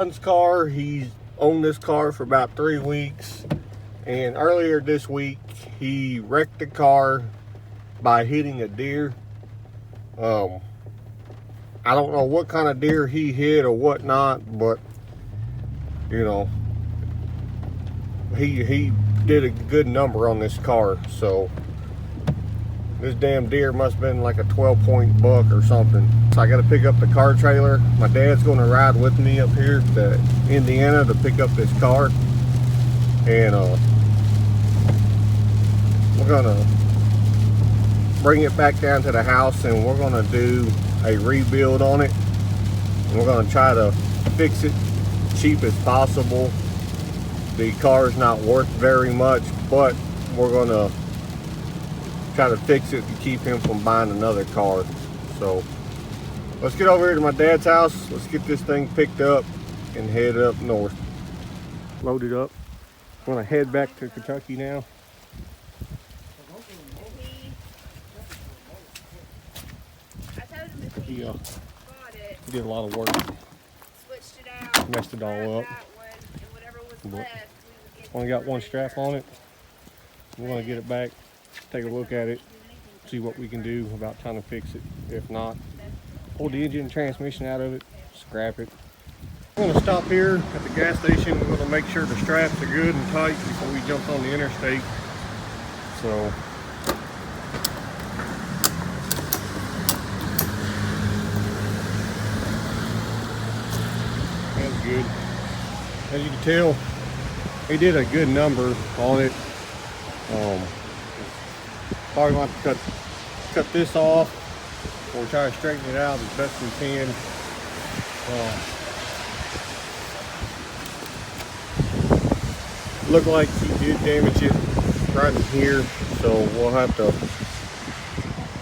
Son's car. He's owned this car for about 3 weeks, and earlier this week he wrecked the car by hitting a deer. I don't know what kind of deer he hit or whatnot, but you know, he did a good number on this car. So this damn deer must have been like a 12-point buck or something. So I got to pick up the car trailer. My dad's going to ride with me up here to Indiana to pick up this car, and we're gonna bring it back down to the house, and we're gonna do a rebuild on it. And we're gonna try to fix it cheap as possible. The car's not worth very much, but we're gonna try to fix it to keep him from buying another car. So let's get over here to my dad's house. Let's get this thing picked up and head up north. Loaded up. I'm gonna head back to Kentucky now. He did a lot of work. Switched it out. Messed it all up. But only got one strap on it. We're gonna get it back, take a look at it, see what we can do about trying to fix it. If not, pull the engine and transmission out of it, scrap it. I'm gonna stop here at the gas station. We're gonna make sure the straps are good and tight before we jump on the interstate. So that's good. As you can tell, he did a good number on it. Probably want to cut this off, or try to straighten it out as best we can. Look like he did damage it right in here, so we'll have to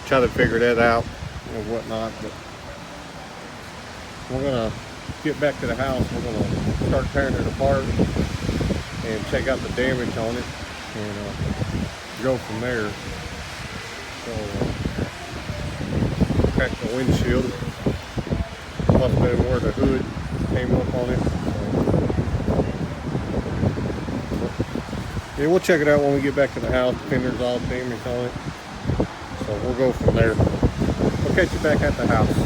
try to figure that out and whatnot. But we're gonna get back to the house. We're gonna start tearing it apart and check out the damage on it, and go from there. So cracked the windshield. Must have been where the hood came up on it. So, yeah, we'll check it out when we get back to the house. The fender's all damaged on it. So we'll go from there. We'll catch you back at the house.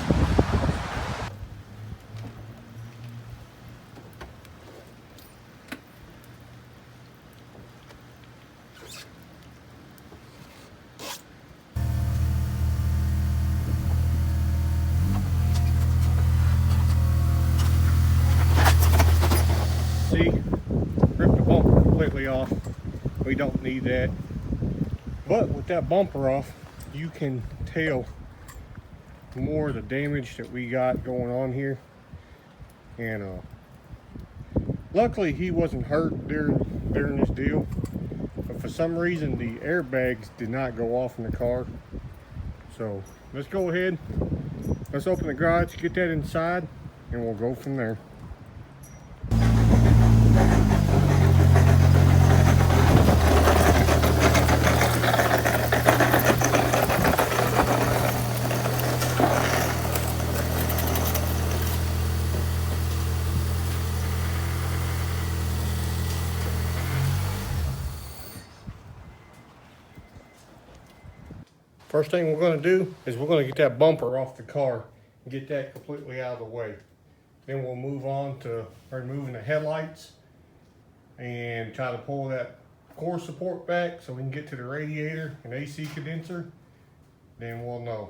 See, ripped the bumper completely off. We don't need that. But with that bumper off, you can tell more of the damage that we got going on here. And luckily he wasn't hurt during this deal. But for some reason the airbags did not go off in the car. So let's go ahead. Let's open the garage, get that inside, and we'll go from there. First thing we're going to do is we're going to get that bumper off the car and get that completely out of the way. Then we'll move on to removing the headlights and try to pull that core support back so we can get to the radiator and AC condenser. Then we'll know.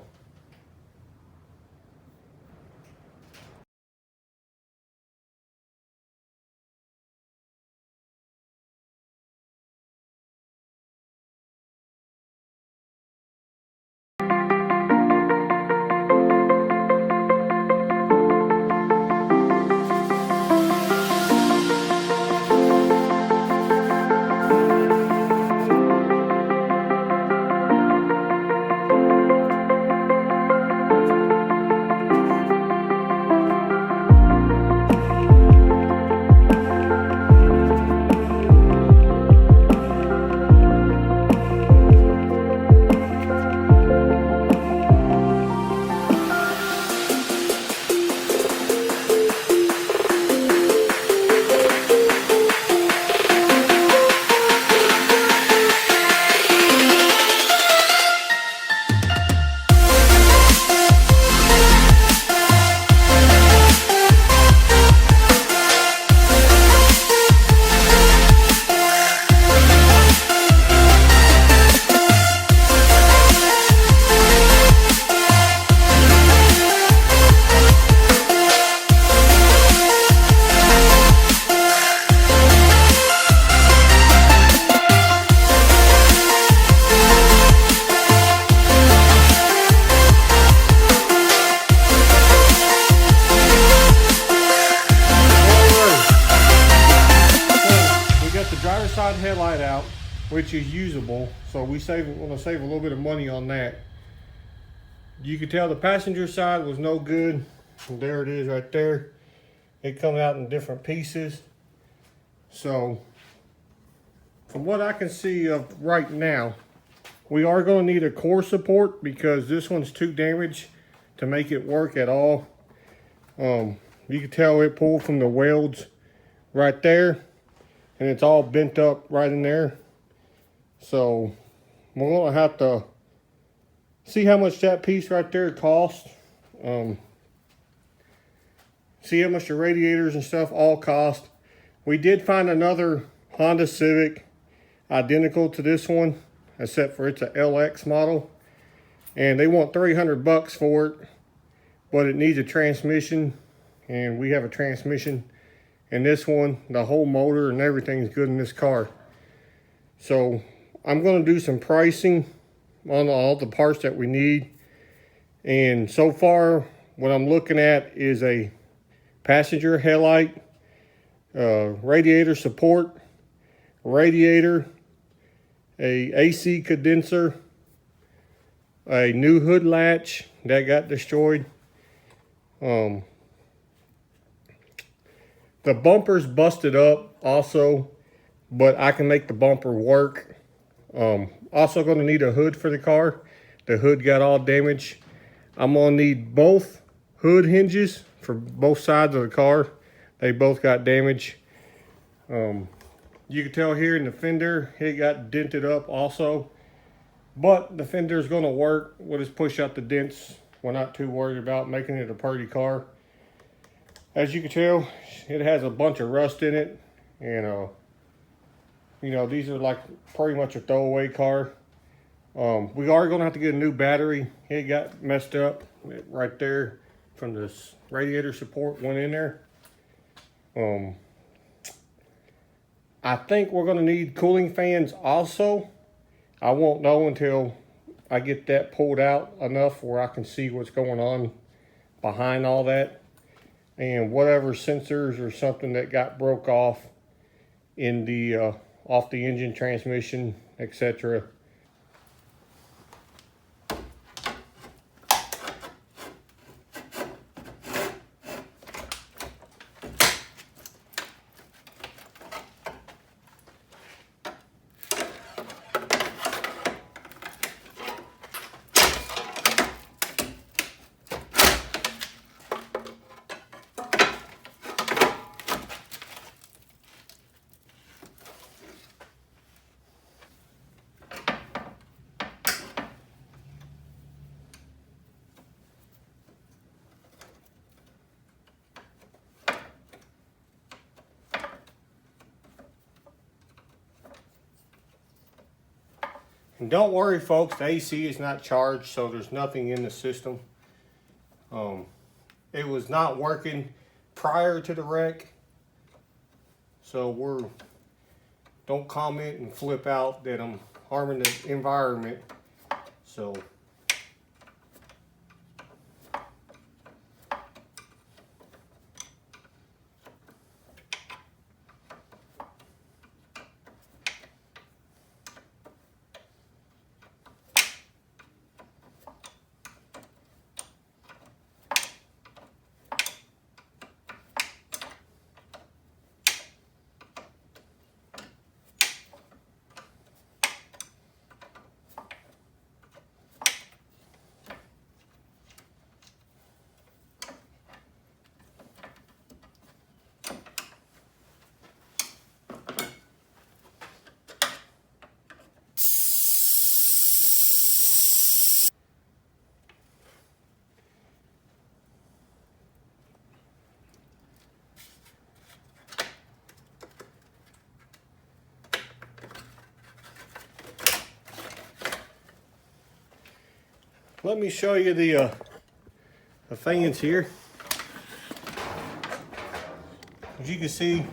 side headlight out, which is usable, so we want to save a little bit of money on that. You could tell the passenger side was no good. There it is right there. It comes out in different pieces. So from what I can see of right now, we are going to need a core support because this one's too damaged to make it work at all. You can tell it pulled from the welds right there, and it's all bent up right in there. So we're going to have to see how much that piece right there costs. See how much the radiators and stuff all cost. We did find another Honda Civic identical to this one, except for it's a LX model, and they want $300 for it, but it needs a transmission, and we have a transmission in this one. The whole motor and everything's good in this car. So I'm going to do some pricing on all the parts that we need, and so far what I'm looking at is a passenger headlight, radiator support, radiator, a AC condenser, a new hood latch that got destroyed. The bumper's busted up also, but I can make the bumper work. Also going to need a hood for the car. The hood got all damaged. I'm going to need both hood hinges for both sides of the car. They both got damaged. You can tell here in the fender, it got dented up also. But the fender is going to work. We'll just push out the dents. We're not too worried about making it a pretty car. As you can tell, it has a bunch of rust in it. And, you know, these are like pretty much a throwaway car. We are going to have to get a new battery. It got messed up right there from this radiator support went in there. I think we're going to need cooling fans also. I won't know until I get that pulled out enough where I can see what's going on behind all that. And whatever sensors or something that got broke off in the off the engine, transmission, etc. And don't worry, folks, the AC is not charged, so there's nothing in the system. It was not working prior to the wreck, so don't comment and flip out that I'm harming the environment. So let me show you the fans here. As you can see,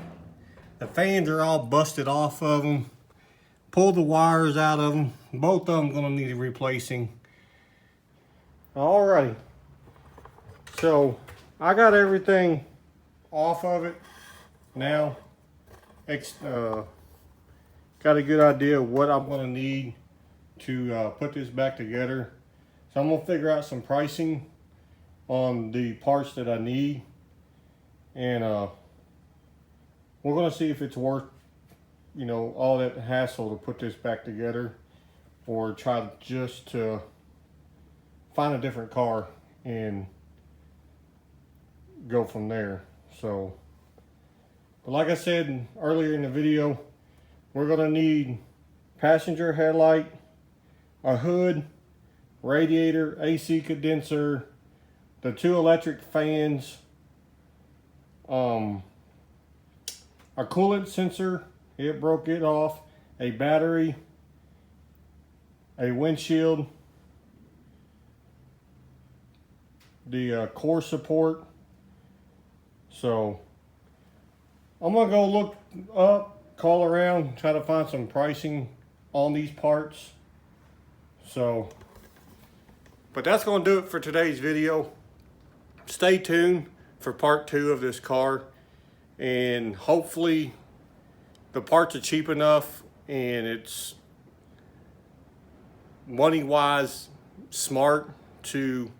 the fans are all busted off of them. Pull the wires out of them. Both of them gonna need replacing. Alrighty. So I got everything off of it now. got a good idea of what I'm going to need to put this back together. So I'm going to figure out some pricing on the parts that I need, and we're going to see if it's worth, you know, all that hassle to put this back together, or try just to find a different car and go from there. So, but like I said earlier in the video, we're going to need passenger headlight, a hood, radiator, AC condenser, the 2 electric fans, our coolant sensor, it broke it off, a battery, a windshield, the core support. So I'm gonna go look up, call around, try to find some pricing on these parts. So, but that's gonna do it for today's video. Stay tuned for part 2 of this car, and hopefully the parts are cheap enough and it's money wise smart to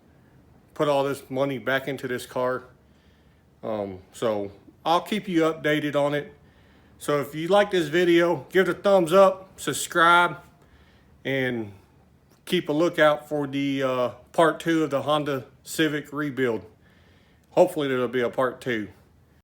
put all this money back into this car. So I'll keep you updated on it. So if you like this video, give it a thumbs up, subscribe, and keep a lookout for the part 2 of the Honda Civic rebuild. Hopefully there'll be a part 2.